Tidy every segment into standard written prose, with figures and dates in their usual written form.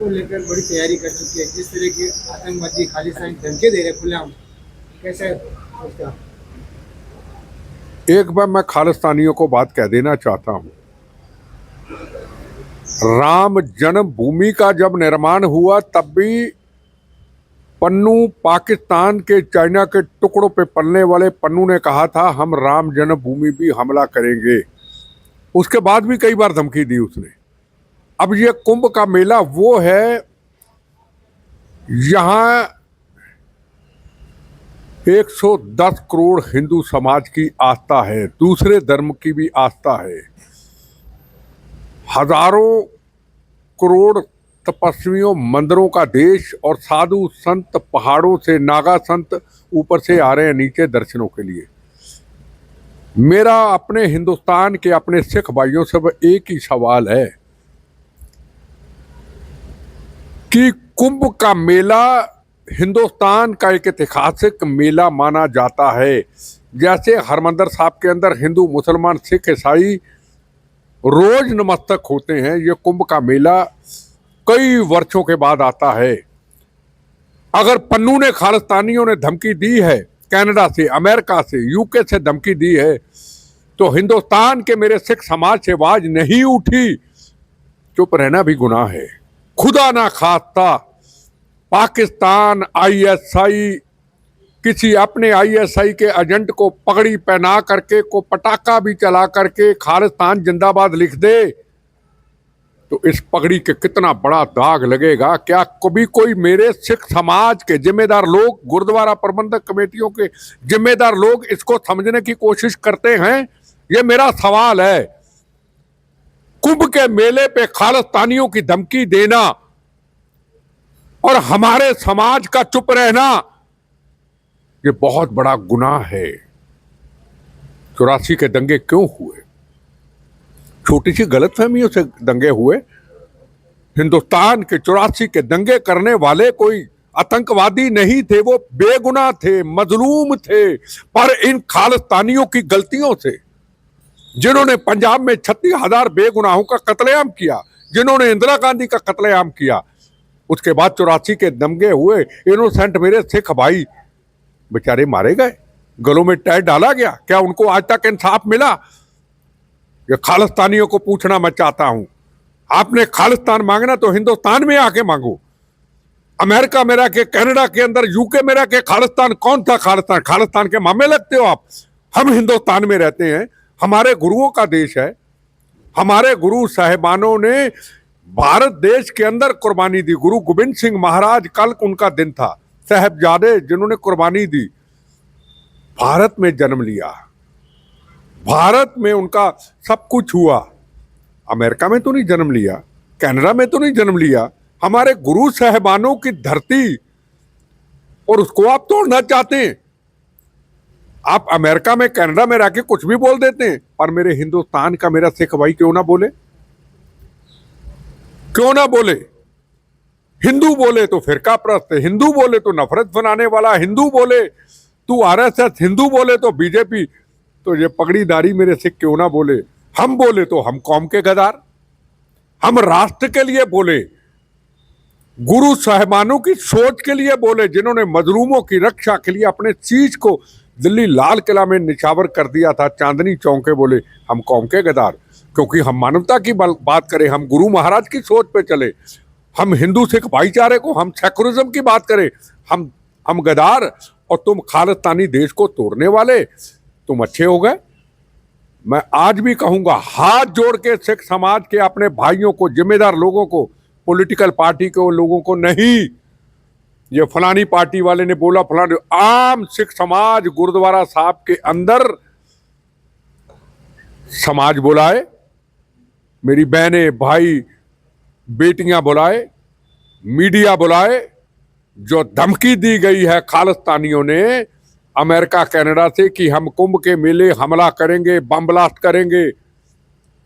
को लेकर बड़ी तैयारी कर चुकी है। जिस तरह की आतंकवादी खालिस्तान धमकी दे रहे खुलेआम, कैसे उसका? एक बार मैं खालिस्तानियों को बात कह देना चाहता हूं। राम जन्मभूमि का जब निर्माण हुआ तब भी पन्नू, पाकिस्तान के चाइना के टुकड़ों पे पलने वाले पन्नू ने कहा था हम राम जन्मभूमि भी हमला करेंगे। उसके बाद भी कई बार धमकी दी उसने। अब ये कुंभ का मेला वो है, यहां 110 करोड़ हिंदू समाज की आस्था है, दूसरे धर्म की भी आस्था है। हजारों करोड़ तपस्वियों, मंदिरों का देश, और साधु संत पहाड़ों से, नागा संत ऊपर से आ रहे हैं नीचे दर्शनों के लिए। मेरा अपने हिंदुस्तान के अपने सिख भाइयों से एक ही सवाल है कि कुंभ का मेला हिंदुस्तान का एक ऐतिहासिक मेला माना जाता है। जैसे हरमंदिर साहब के अंदर हिंदू, मुसलमान, सिख, ईसाई रोज नमस्तक होते हैं, ये कुंभ का मेला कई वर्षों के बाद आता है। अगर पन्नू ने, खालिस्तानियों ने धमकी दी है, कनाडा से, अमेरिका से, यूके से धमकी दी है, तो हिंदुस्तान के मेरे सिख समाज से आवाज नहीं उठी, चुप रहना भी गुनाह है। खुदा ना खास्ता पाकिस्तान आईएसआई किसी अपने आईएसआई के एजेंट को पगड़ी पहना करके, को पटाखा भी चला करके खालिस्तान जिंदाबाद लिख दे, तो इस पगड़ी के कितना बड़ा दाग लगेगा। क्या कभी कोई मेरे सिख समाज के जिम्मेदार लोग, गुरुद्वारा प्रबंधक कमेटियों के जिम्मेदार लोग इसको समझने की कोशिश करते हैं? ये मेरा सवाल है। कुंभ के मेले पे खालिस्तानियों की धमकी देना और हमारे समाज का चुप रहना, ये बहुत बड़ा गुनाह है। 84 के दंगे क्यों हुए? छोटी सी गलतफहमियों से दंगे हुए। हिंदुस्तान के 84 के दंगे करने वाले कोई आतंकवादी नहीं थे, वो बेगुनाह थे, मजलूम थे। पर इन खालिस्तानियों की गलतियों से, जिन्होंने पंजाब में 36,000 बेगुनाहों का कत्लेआम किया, जिन्होंने इंदिरा गांधी का कत्लेआम किया, उसके बाद 84 के दंगे हुए, इनोसेंट मेरे सिख भाई बेचारे मारे गए, गलों में टैर डाला गया। क्या उनको आज तक इंसाफ मिला? ये खालिस्तानियों को पूछना मैं चाहता हूं। आपने खालिस्तान मांगना तो हिंदुस्तान में आके मांगो। अमेरिका में रह के, कनाडा के अंदर, यूके में रह के खालिस्तान कौन था? खालिस्तान खालिस्तान के मामे लगते हो आप। हम हिंदुस्तान में रहते हैं, हमारे गुरुओं का देश है। हमारे गुरु साहिबानों ने भारत देश के अंदर कुर्बानी दी। गुरु गोविंद सिंह महाराज, कल उनका दिन था, साहबजादे जिन्होंने कुर्बानी दी, भारत में जन्म लिया, भारत में उनका सब कुछ हुआ। अमेरिका में तो नहीं जन्म लिया, कनाडा में तो नहीं जन्म लिया। हमारे गुरु साहिबानों की धरती, और उसको आप तोड़ना चाहते हैं। आप अमेरिका में, कनाडा में रह के कुछ भी बोल देते हैं, पर मेरे हिंदुस्तान का मेरा सिख भाई क्यों ना बोले? क्यों ना बोले? हिंदू बोले तो फिरका प्रस्त, हिंदू बोले तो नफरत बनाने वाला, हिंदू बोले तू आरएसएस, हिंदू बोले तो बीजेपी, तो ये पगड़ीदारी मेरे सिख क्यों ना बोले? हम बोले तो हम कौम के गद्दार, हम राष्ट्र के लिए बोले, गुरु साहिबानों की सोच के लिए बोले, जिन्होंने मजलूमों की रक्षा के लिए अपने चीज को दिल्ली लाल किला में निछावर कर दिया था, चांदनी चौके, बोले हम कौम के गद्दार। क्योंकि हम मानवता की बात करें, हम गुरु महाराज की सोच पे चले, हम हिंदू सिख भाईचारे को, हम सेकुलरिज्म की बात करें, हम गद्दार, और तुम खालिस्तानी देश को तोड़ने वाले, तुम अच्छे हो गए। मैं आज भी कहूंगा, हाथ जोड़ के सिख समाज के अपने भाइयों को, जिम्मेदार लोगों को, पॉलिटिकल पार्टी के लोगों को नहीं, ये फलानी पार्टी वाले ने बोला, फलानी, आम सिख समाज गुरुद्वारा साहब के अंदर समाज बुलाए, मेरी बहनें, भाई, बेटियां बुलाए, मीडिया बुलाए। जो धमकी दी गई है खालिस्तानियों ने अमेरिका, कनाडा से कि हम कुंभ के मेले हमला करेंगे, बम ब्लास्ट करेंगे,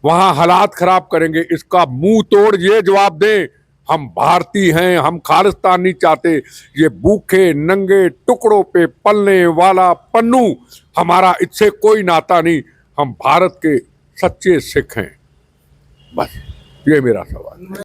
वहां हालात खराब करेंगे, इसका मुंह तोड़ ये जवाब दें, हम भारतीय हैं, हम खालिस्तान नहीं चाहते। ये भूखे नंगे टुकड़ों पे पलने वाला पन्नू, हमारा इससे कोई नाता नहीं। हम भारत के सच्चे सिख हैं। बस ये मेरा सवाल है।